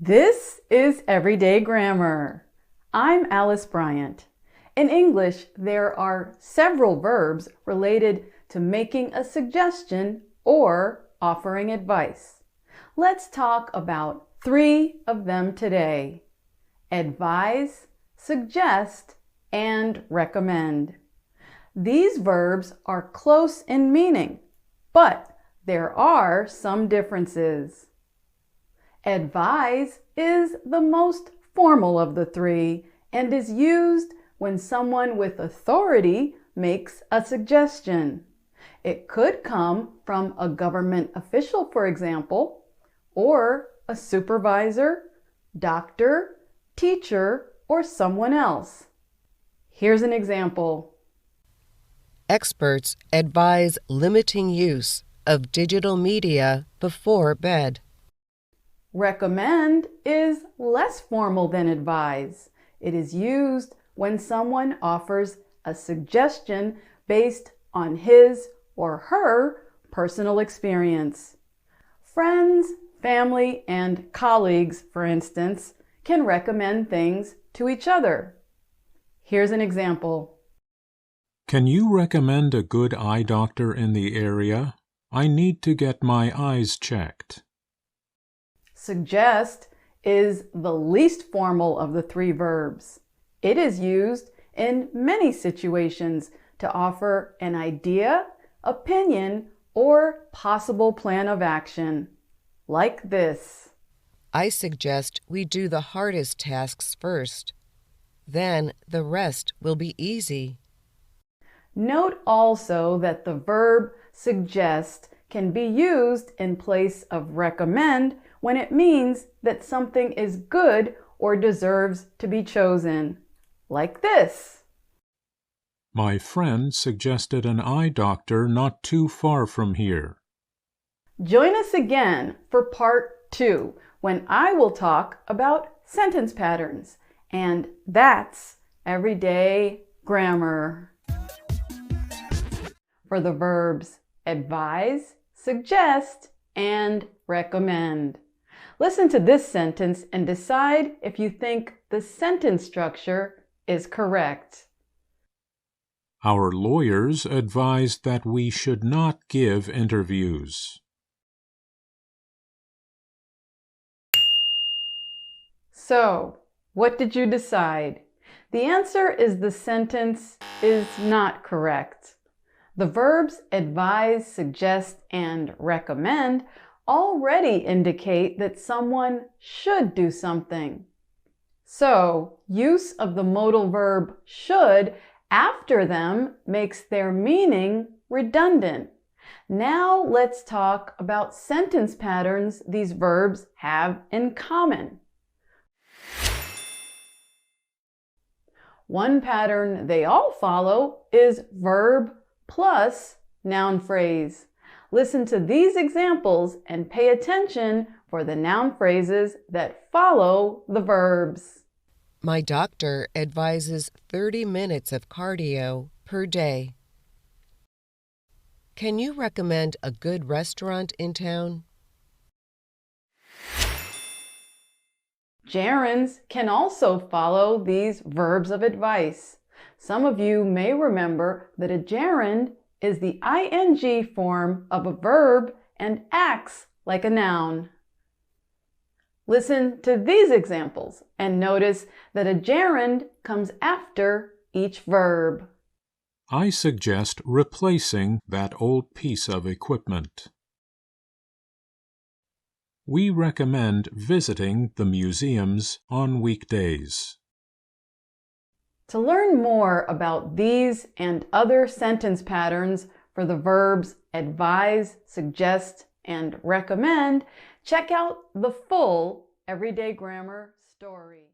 This is Everyday Grammar. I'm Alice Bryant. In English, there are several verbs related to making a suggestion or offering advice. Let's talk about 3 of them today: advise, suggest, and recommend. These verbs are close in meaning, but there are some differences. Advise is the most formal of the 3 and is used when someone with authority makes a suggestion. It could come from a government official, for example, or a supervisor, doctor, teacher, or someone else. Here's an example. Experts advise limiting use of digital media before bed. Recommend is less formal than advise. It is used when someone offers a suggestion based on his or her personal experience. Friends, family, and colleagues, for instance, can recommend things to each other. Here's an example. Can you recommend a good eye doctor in the area? I need to get my eyes checked. Suggest is the least formal of the 3 verbs. It is used in many situations to offer an idea, opinion, or possible plan of action. Like this. I suggest we do the hardest tasks first. Then the rest will be easy. Note also that the verb suggest can be used in place of recommend when it means that something is good or deserves to be chosen. Like this. My friend suggested an eye doctor not too far from here. Join us again for part 2, when I will talk about sentence patterns. And that's everyday grammar. For the verbs advise, suggest, and recommend. Listen to this sentence and decide if you think the sentence structure is correct. Our lawyers advised that we should not give interviews. So, what did you decide? The answer is the sentence is not correct. The verbs advise, suggest, and recommend already indicate that someone should do something. So, use of the modal verb should after them makes their meaning redundant. Now let's talk about sentence patterns these verbs have in common. One pattern they all follow is verb plus noun phrase. Listen to these examples and pay attention for the noun phrases that follow the verbs. My doctor advises 30 minutes of cardio per day. Can you recommend a good restaurant in town? Gerunds can also follow these verbs of advice. Some of you may remember that a gerund is the ing form of a verb and acts like a noun. Listen to these examples and notice that a gerund comes after each verb. I suggest replacing that old piece of equipment. We recommend visiting the museums on weekdays. To learn more about these and other sentence patterns for the verbs advise, suggest, and recommend, check out the full Everyday Grammar story.